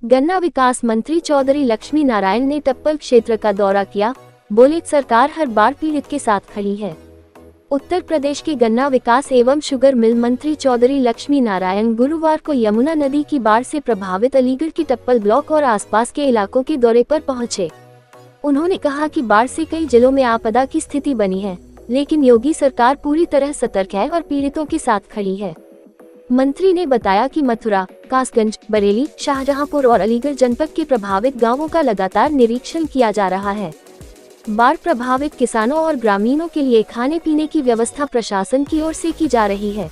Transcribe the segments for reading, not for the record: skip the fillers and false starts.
गन्ना विकास मंत्री चौधरी लक्ष्मी नारायण ने टप्पल क्षेत्र का दौरा किया। बोले, सरकार हर बार पीड़ित के साथ खड़ी है। उत्तर प्रदेश के गन्ना विकास एवं शुगर मिल मंत्री चौधरी लक्ष्मी नारायण गुरुवार को यमुना नदी की बाढ़ से प्रभावित अलीगढ़ की टप्पल ब्लॉक और आसपास के इलाकों के दौरे पर पहुंचे। उन्होंने कहा कि बाढ़ से कई जिलों में आपदा की स्थिति बनी है, लेकिन योगी सरकार पूरी तरह सतर्क है और पीड़ितों के साथ खड़ी है। मंत्री ने बताया कि मथुरा, कासगंज, बरेली, शाहजहांपुर और अलीगढ़ जनपद के प्रभावित गांवों का लगातार निरीक्षण किया जा रहा है। बाढ़ प्रभावित किसानों और ग्रामीणों के लिए खाने पीने की व्यवस्था प्रशासन की ओर से की जा रही है।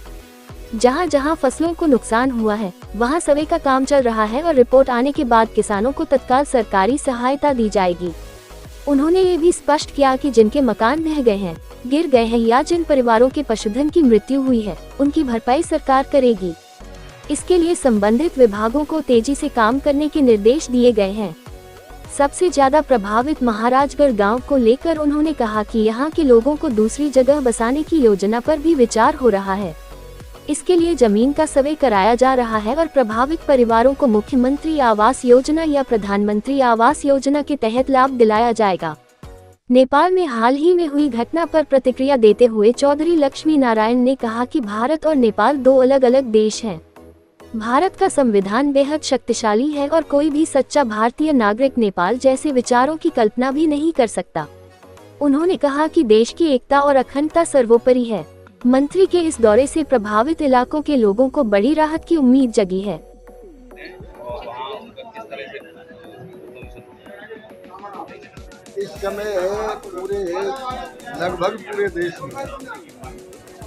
जहां जहां फसलों को नुकसान हुआ है, वहां सर्वे का काम चल रहा है और रिपोर्ट आने के बाद किसानों को तत्काल सरकारी सहायता दी जाएगी। उन्होंने ये भी स्पष्ट किया कि जिनके मकान ढह गए हैं, गिर गए हैं या जिन परिवारों के पशुधन की मृत्यु हुई है, उनकी भरपाई सरकार करेगी। इसके लिए संबंधित विभागों को तेजी से काम करने के निर्देश दिए गए हैं। सबसे ज्यादा प्रभावित महाराजगढ़ गांव को लेकर उन्होंने कहा कि यहां के लोगों को दूसरी जगह बसाने की योजना पर भी विचार हो रहा है। इसके लिए जमीन का सर्वे कराया जा रहा है और प्रभावित परिवारों को मुख्यमंत्री आवास योजना या प्रधानमंत्री आवास योजना के तहत लाभ दिलाया जाएगा। नेपाल में हाल ही में हुई घटना पर प्रतिक्रिया देते हुए चौधरी लक्ष्मी नारायण ने कहा कि भारत और नेपाल दो अलग अलग देश हैं। भारत का संविधान बेहद शक्तिशाली है और कोई भी सच्चा भारतीय नागरिक नेपाल जैसे विचारों की कल्पना भी नहीं कर सकता। उन्होंने कहा कि देश की एकता और अखंडता सर्वोपरि है। मंत्री के इस दौरे से प्रभावित इलाकों के लोगों को बड़ी राहत की उम्मीद जगी है। इस समय लगभग पूरे देश में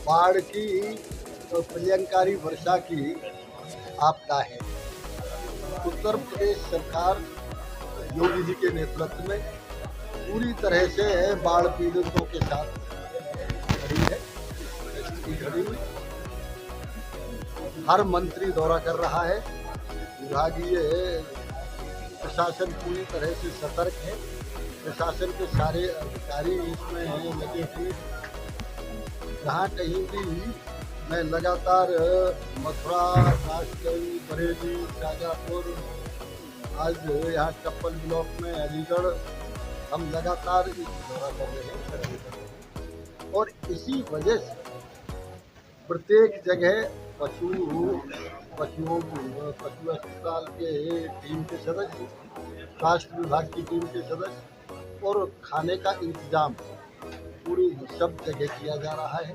बाढ़ की और प्रलयंकारी वर्षा की आपदा है। उत्तर प्रदेश सरकार योगी जी के नेतृत्व में पूरी तरह से बाढ़ पीड़ितों के साथ खड़ी है। हर मंत्री दौरा कर रहा है। विभागीय प्रशासन पूरी तरह से सतर्क है। प्रशासन के सारे अधिकारी इसमें लगे हुए। जहाँ कहीं भी मैं लगातार मथुरा, कासगंज, बरेली, शाहजहांपुर, आज यहाँ टप्पल ब्लॉक में अलीगढ़, हम लगातार इस दौरा कर रहे हैं और इसी वजह से प्रत्येक जगह पशु अस्पताल के टीम के सदस्य, स्वास्थ्य विभाग की टीम के सदस्य और खाने का इंतजाम पूरी सब जगह किया जा रहा है।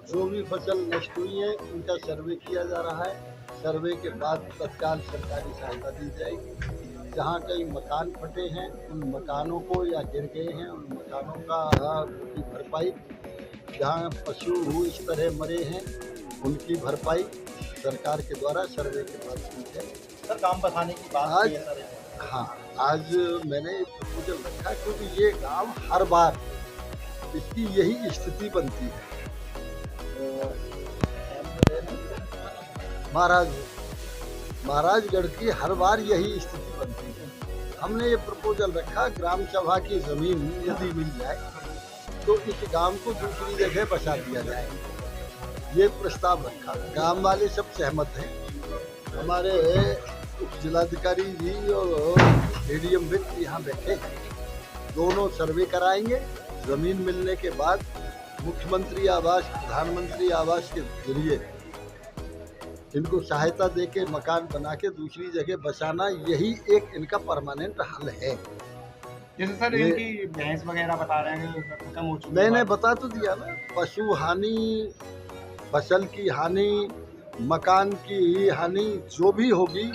जो भी फसल नष्ट हुई है उनका सर्वे किया जा रहा है। सर्वे के बाद तत्काल सरकारी सहायता दी जाएगी। जहाँ कई मकान फटे हैं उन मकानों को या गिर गए हैं उन मकानों का की भरपाई, जहाँ पशु इस तरह मरे हैं उनकी भरपाई सरकार के द्वारा सर्वे के बाद की जाए। सर, काम बसाने की बात आज आज मैंने प्रपोजल रखा क्योंकि ये गांव हर बार इसकी यही स्थिति बनती है। महाराजगढ़ की हर बार यही स्थिति बनती है। हमने ये प्रपोजल रखा, ग्राम सभा की जमीन यदि मिल जाए तो इस गांव को दूसरी जगह बसा दिया जाए। ये प्रस्ताव रखा, गांव वाले सब सहमत हैं। हमारे उप जिलाधिकारी जी और एडीएम वित्त यहाँ बैठे हैं। दोनों सर्वे कराएंगे। जमीन मिलने के बाद मुख्यमंत्री आवास, प्रधानमंत्री आवास के जरिए इनको सहायता देके मकान बना के दूसरी जगह बसाना, यही एक इनका परमानेंट हल है। जैसे सर इनकी भैंस वगैरह बता रहे हैं खत्म हो चुकी है। मैंने बता तो दिया ना, पशु हानि, फसल की हानि, मकान की हानि जो भी होगी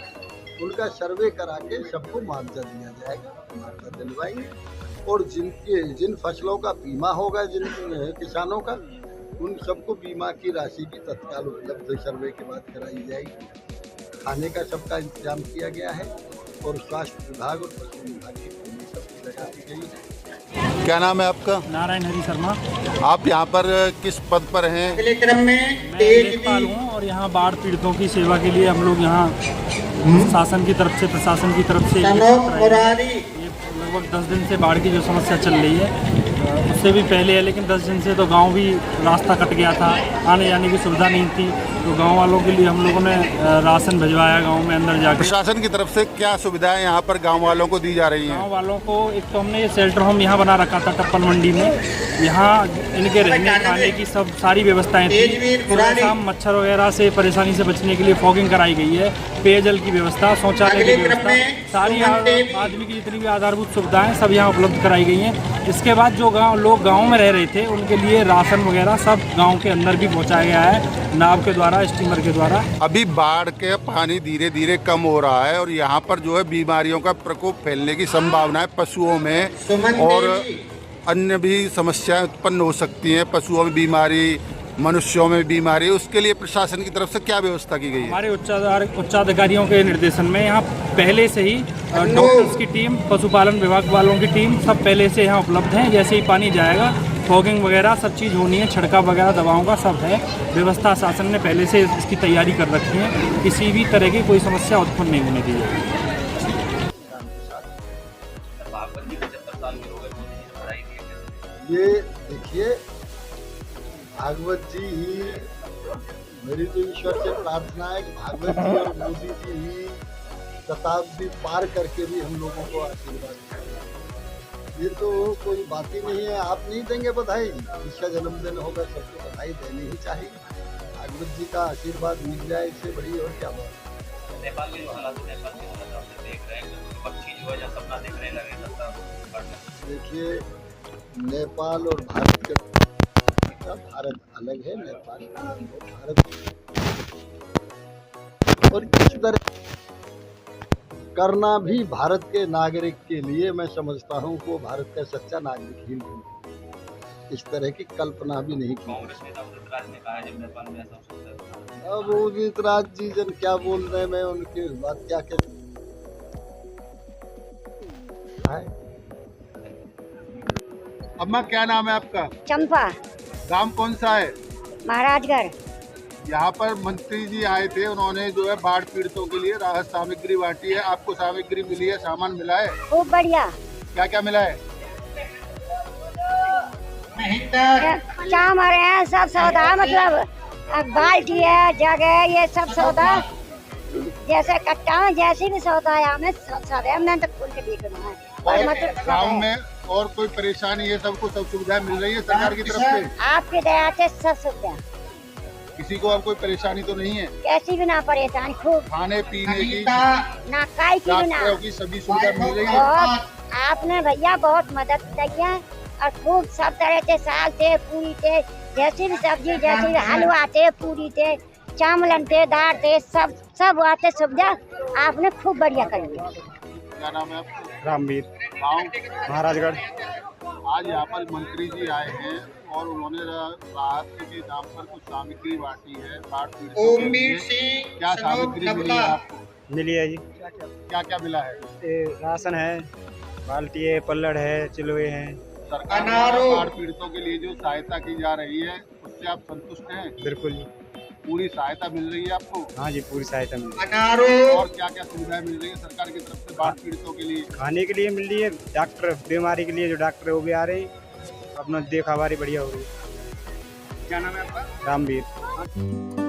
उनका सर्वे करा के सबको मुआवजा दिया जाएगा। मुआवजा दिलवाएंगे और जिन फसलों का बीमा होगा, जिन किसानों का, उन सबको बीमा की राशि भी तत्काल उपलब्ध सर्वे के बाद कराई जाएगी। खाने का सबका इंतजाम किया गया है और स्वास्थ्य विभाग और पशु विभाग की टीम सबकी लगा दी गई है। क्या नाम है आपका? नारायण हरी शर्मा। आप यहाँ पर किस पद पर हैं? अगले क्रम में मैं लेखपाल हूँ और यहाँ बाढ़ पीड़ितों की सेवा के लिए हम लोग यहाँ शासन की तरफ से, प्रशासन की तरफ से ये लगभग 10 दिन से बाढ़ की जो समस्या चल रही है उससे भी पहले है, लेकिन 10 दिन से तो गांव भी रास्ता कट गया था, आने जाने की सुविधा नहीं थी। तो गांव वालों के लिए हम लोगों ने राशन भिजवाया गांव में अंदर जाकर। प्रशासन की तरफ से क्या सुविधाएं यहाँ पर गांव वालों को दी जा रही हैं? गांव वालों को एक तो हमने ये शेल्टर होम यहाँ बना रखा था टप्पल मंडी में। यहाँ इनके रहने खाने की सब सारी व्यवस्थाएं थी। सुबह शाम मच्छर वगैरह से परेशानी से बचने के लिए फॉगिंग कराई गई है, पेयजल की व्यवस्था, शौचालय की व्यवस्था, सारी आदमी की जितनी भी आधारभूत सुविधाएं सब यहाँ उपलब्ध कराई गई हैं। इसके बाद जो लोग गाँव में रह रहे थे उनके लिए राशन वगैरह सब गाँव के अंदर भी पहुँचाया गया है, नाव के द्वारा, स्टीमर के द्वारा। अभी बाढ़ के पानी धीरे धीरे कम हो रहा है और यहाँ पर जो है बीमारियों का प्रकोप फैलने की संभावना है। पशुओं में और अन्य भी समस्याएं उत्पन्न हो सकती हैं, पशुओं में बीमारी, मनुष्यों में बीमारी। उसके लिए प्रशासन की तरफ से क्या व्यवस्था की गई है? हमारे उच्चाधिकारियों के निर्देशन में यहाँ पहले से ही डॉक्टर्स की टीम, पशुपालन विभाग वालों की टीम सब पहले से यहाँ उपलब्ध हैं। जैसे ही पानी जाएगा फॉगिंग वगैरह सब चीज़ होनी है, छिड़काव वगैरह दवाओं का सब है व्यवस्था। शासन ने पहले से इसकी तैयारी कर रखी है, किसी भी तरह की कोई समस्या उत्पन्न नहीं होने दी जाएगी। ये देखिए, भागवत जी ही, मेरी तो ईश्वर से प्रार्थना है कि भागवत जी और मोदी जी ही शताब्दी पार करके भी हम लोगों को आशीर्वाद दें। ये तो कोई बात ही नहीं है। आप नहीं देंगे बधाई? जिसका जन्मदिन होगा सबको बधाई देनी ही चाहिए। भागवत जी का आशीर्वाद मिल जाए, इससे बड़ी और क्या बात। नेपाल के हालात देख रहे हैं, पक्षी जो है जब सपना देख रहे लगे। देखिए, नेपाल और भारत के, भारत अलग है, नेपाल भारत, और इस तरह करना भी भारत के नागरिक के लिए मैं समझता हूँ वो भारत का सच्चा नागरिक ही नहीं। इस तरह की कल्पना भी नहीं की। अब उदित राज जी जन क्या बोल रहे हैं, मैं उनकी बात क्या कहूँ। अम्मा क्या नाम है आपका? चंपा। गांव कौन सा है? महाराजगढ़। यहाँ पर मंत्री जी आए थे, उन्होंने जो है बाढ़ पीड़ितों के लिए राहत सामग्री बांटी है। आपको सामग्री मिली है, सामान मिला है? खूब बढ़िया। क्या क्या मिला है? चावल है, सब सौदा, मतलब बाल्टी है, जग है, ये सब सौदा जैसे कट्टा में जैसे भी सौदा है हमें हमने तो खोल के देखना है। और मतलब गाँव में और कोई परेशानी है? सबको सब सुविधा मिल रही है सरकार की तरफ से? आपके दया से सब सुविधा। किसी को अब कोई परेशानी तो नहीं है? कैसी भी ना परेशानी, खूब खाने पीने की, ना काई की भी ना, की सभी सुविधा मिल रही है। बहुत आपने भैया बहुत मदद की है, और खूब सब तरह से साग थे, पूरी थे, जैसी भी सब्जी, जैसे भी हलवा थे, पूरी थे, चावलन थे, दाल थे, सब आते सुविधा आपने खूब बढ़िया कर दिया। क्या नाम है आपका? रामवीर, गाँव महाराजगढ़। आज यहाँ पर मंत्री जी आए हैं और उन्होंने राहत के नाम पर कुछ सामग्री बांटी है बाढ़ पीड़ितों के लिए। क्या सामग्री मिली है आपको? मिली है जी। क्या क्या मिला है? राशन है, बाल्टी है, पल्लड़ है, चिलवे हैं। सरकार द्वारा बाढ़ पीड़ितों के लिए जो सहायता की जा रही है उससे आप संतुष्ट हैं? बिल्कुल जी। पूरी सहायता मिल रही है आपको? हाँ जी, पूरी सहायता मिल रही है। और क्या क्या सुविधाएं मिल रही है सरकार की तरफ से बाढ़ पीड़ितों के लिए? खाने के लिए मिल रही है, डॉक्टर बीमारी के लिए जो डॉक्टर है वो भी आ रहे हैं, अपना देखभाल बढ़िया हो रही है। क्या नाम है आपका? रामवीर।